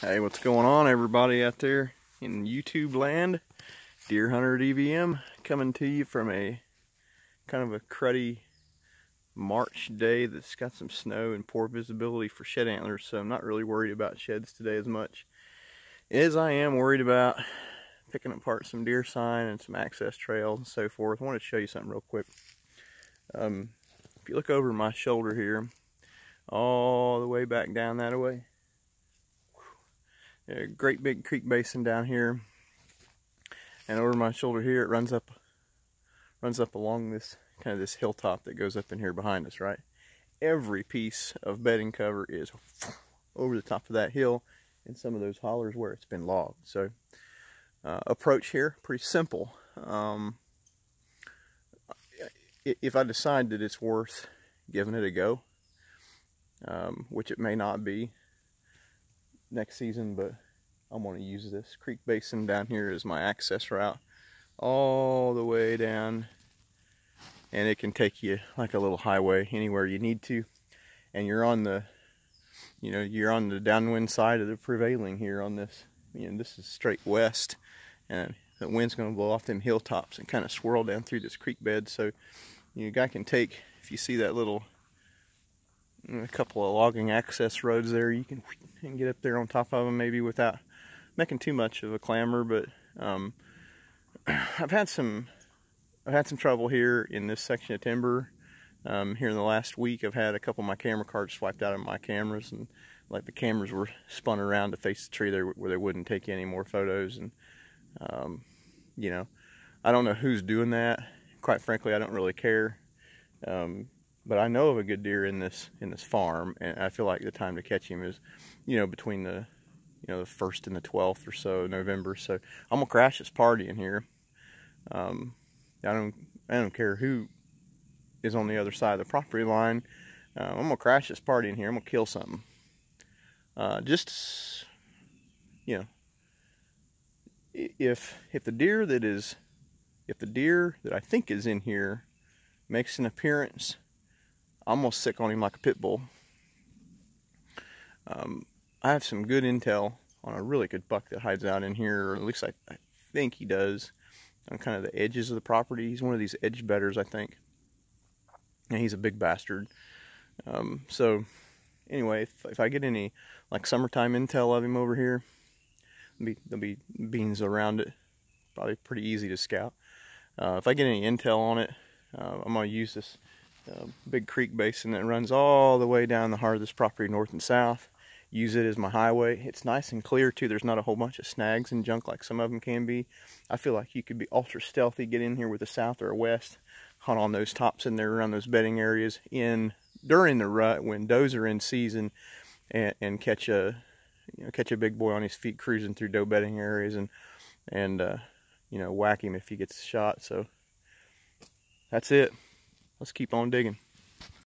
Hey, what's going on, everybody out there in YouTube land? Deer Hunter DVM coming to you from a kind of a cruddy March day that's got some snow and poor visibility for shed antlers, so I'm not really worried about sheds today as much as I am worried about picking apart some deer sign and some access trails and so forth. I wanted to show you something real quick. If you look over my shoulder here, all the way back down that way, a great big creek basin down here, and over my shoulder here it runs up along this kind of this hilltop that goes up in here behind us, right? Every piece of bedding cover is over the top of that hill and some of those hollers where it's been logged. So approach here, pretty simple. If I decide that it's worth giving it a go, which it may not be next season, but I'm going to use this creek basin down here as my access route all the way down, and it can take you like a little highway anywhere you need to, and you're on the you're on the downwind side of the prevailing here on this. This is straight west, and the wind's going to blow off them hilltops and kind of swirl down through this creek bed. So a guy can take, if you see that little a couple of logging access roads there, you can get up there on top of them maybe without making too much of a clamor. But I've had some trouble here in this section of timber. Here in the last week, I've had a couple of my camera cards swiped out of my cameras, and like the cameras were spun around to face the tree there where they wouldn't take any more photos. And I don't know who's doing that. Quite frankly, I don't really care. But I know of a good deer in this farm, and I feel like the time to catch him is, between the the 1st and the 12th or so November. So I'm gonna crash this party in here. I don't care who is on the other side of the property line. I'm gonna crash this party in here. I'm gonna kill something. If the deer that I think is in here makes an appearance, I'm gonna sick on him like a pit bull. I have some good intel on a really good buck that hides out in here, or at least I think he does, on kind of the edges of the property. He's one of these edge bedders, I think, and he's a big bastard. So anyway, if I get any like summertime intel of him over here, there'll be beans around it, probably pretty easy to scout. If I get any intel on it, I'm going to use this big creek basin that runs all the way down the heart of this property, north and south. Use it as my highway. It's nice and clear too. There's not a whole bunch of snags and junk like some of them can be. I feel like you could be ultra stealthy, get in here with a south or a west, hunt on those tops in there around those bedding areas during the rut when does are in season, and catch a big boy on his feet cruising through doe bedding areas, and whack him if he gets shot. So that's it. Let's keep on digging.